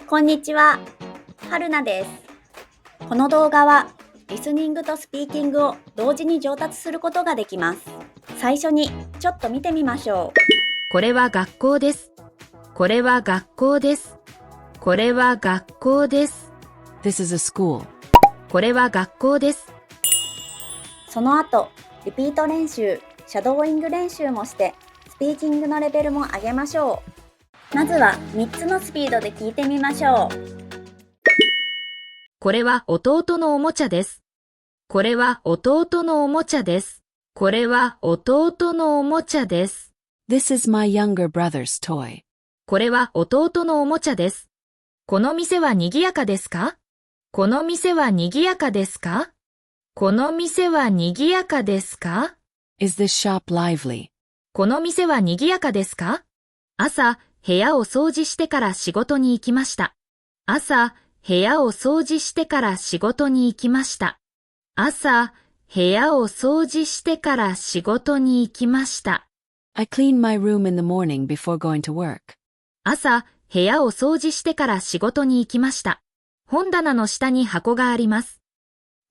こんにちは、はるなです。この動画はリスニングとスピーキングを同時に上達することができます。最初にちょっと見てみましょう。これは学校です。これは学校です。これは学校です。This is a school. これは学校です。その後、リピート練習、シャドーイング練習もしてスピーキングのレベルも上げましょう。まずは3つのスピードで聞いてみましょう。これは弟のおもちゃです。これは弟のおもちゃです。これは弟のおもちゃです。This is my younger brother's toy. これは弟のおもちゃです。この店は賑やかですか？この店は賑やかですか？この店は賑やかですか？ Is this shop lively? この店は賑やかですか？朝、部屋を掃除してから仕事に行きました。朝、部屋を掃除してから仕事に行きました。朝、部屋を掃除してから仕事に行きました。I clean my room in the morning before going to work. 朝、部屋を掃除してから仕事に行きました。本棚の下に箱があります。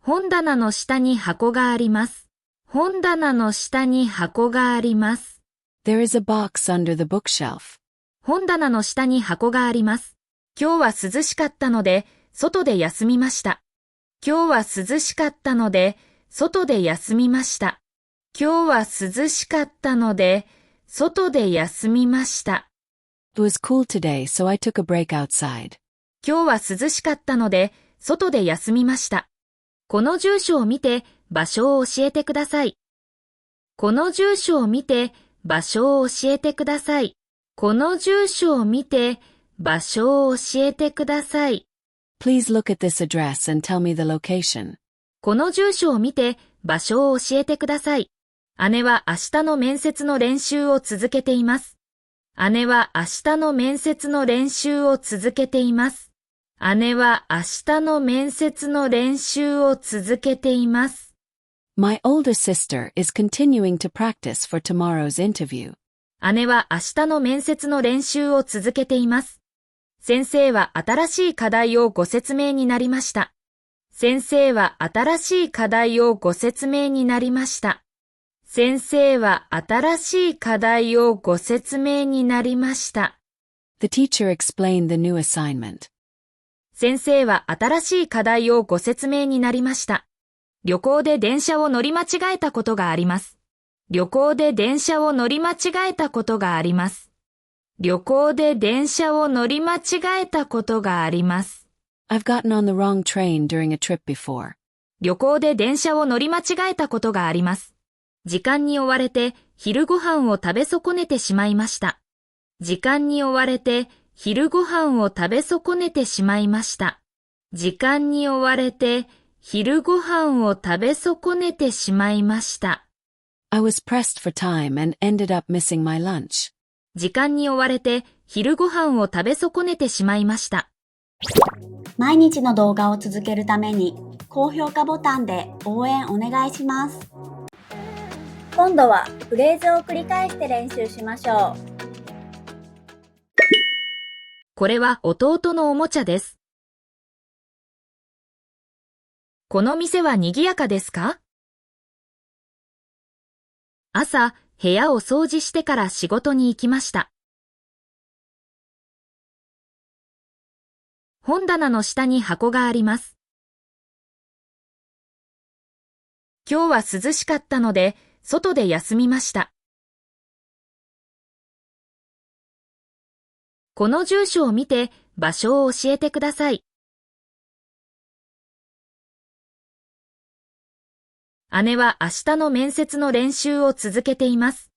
本棚の下に箱があります。本棚の下に箱があります。There is a box under the bookshelf. 本棚の下に箱があります。今日は涼しかったので、外で休みました。今日は涼しかったので、外で休みました。今日は涼しかったので、外で休みました。It was cool today, so I took a break outside. 今日は涼しかったので、外で休みました。この住所を見て、場所を教えてください。この住所を見て、場所を教えてください。この住所を見て、場所を教えてください。Please look at this address and tell me the location. この住所を見て、場所を教えてください。姉は明日の面接の練習を続けています。姉は明日の面接の練習を続けています。姉は明日の面接の練習を続けています。My older sister is continuing to practice for tomorrow's interview. 姉は明日の面接の練習を続けています。先生は新しい課題をご説明になりました。先生は新しい課題をご説明になりました。先生は新しい課題をご説明になりました。The teacher explained the new assignment. 先生は新しい課題をご説明になりました。旅行で電車を乗り間違えたことがあります。旅行で電車を乗り間違えたことがあります。旅行で電車を乗り間違えたことがあります。I've gotten on the wrong train during a trip before. 旅行で電車を乗り間違えたことがあります。時間に追われて昼ご飯を食べ損ねてしまいました。時間に追われて昼ご飯を食べ損ねてしまいました。時間に追われて昼ご飯を食べ損ねてしまいました。I was pressed for time and ended up missing my lunch. 時間に追われて昼ご飯を食べ損ねてしまいました。毎日の動画を続けるために高評価ボタンで応援お願いします。今度はフレーズを繰り返して練習しましょう。これは弟のおもちゃです。この店は賑やかですか？朝、部屋を掃除してから仕事に行きました。本棚の下に箱があります。今日は涼しかったので、外で休みました。この住所を見て、場所を教えてください。姉は明日の面接の練習を続けています。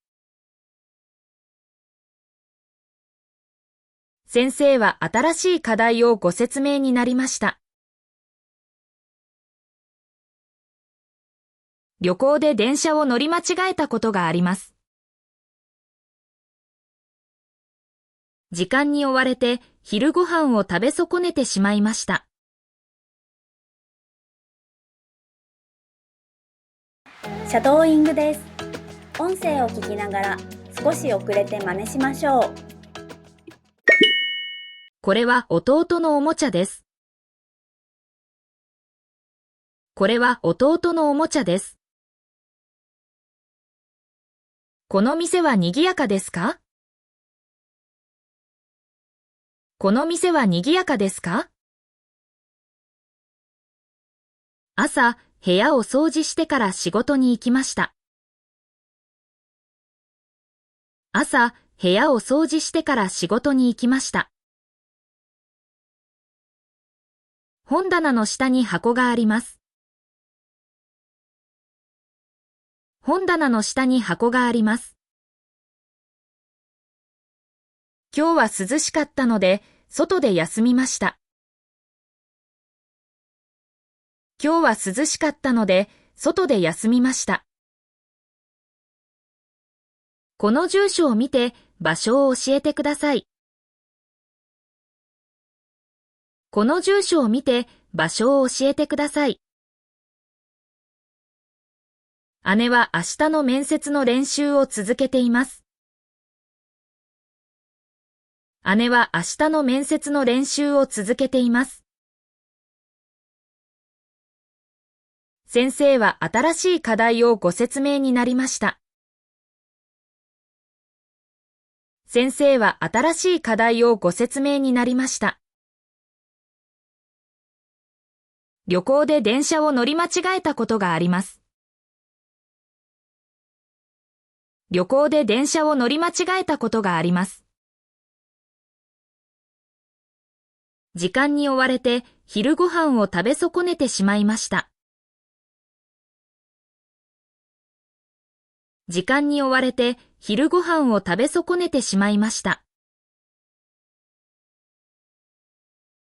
先生は新しい課題をご説明になりました。旅行で電車を乗り間違えたことがあります。時間に追われて昼ご飯を食べ損ねてしまいました。シャドーイングです。音声を聞きながら少し遅れて真似しましょう。これは弟のおもちゃです。これは弟のおもちゃです。この店は賑やかですか？この店は賑やかですか？朝、部屋を掃除してから仕事に行きました。朝、部屋を掃除してから仕事に行きました。本棚の下に箱があります。本棚の下に箱があります。今日は涼しかったので、外で休みました。今日は涼しかったので、外で休みました。この住所を見て場所を教えてください。この住所を見て場所を教えてください。姉は明日の面接の練習を続けています。姉は明日の面接の練習を続けています。先生は新しい課題をご説明になりました。先生は新しい課題をご説明になりました。旅行で電車を乗り間違えたことがあります。旅行で電車を乗り間違えたことがあります。時間に追われて昼ご飯を食べ損ねてしまいました。時間に追われて昼ご飯を食べ損ねてしまいました。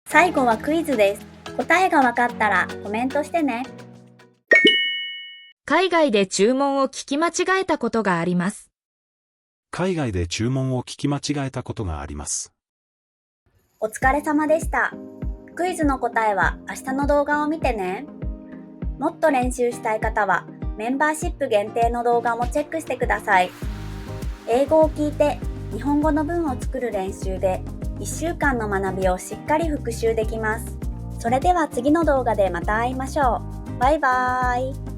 最後はクイズです。答えがわかったらコメントしてね。海外で注文を聞き間違えたことがあります。海外で注文を聞き間違えたことがあります。お疲れ様でした。クイズの答えは明日の動画を見てね。もっと練習したい方はメンバーシップ限定の動画もチェックしてください。英語を聞いて日本語の文を作る練習で1週間の学びをしっかり復習できます。それでは次の動画でまた会いましょう。バイバーイ。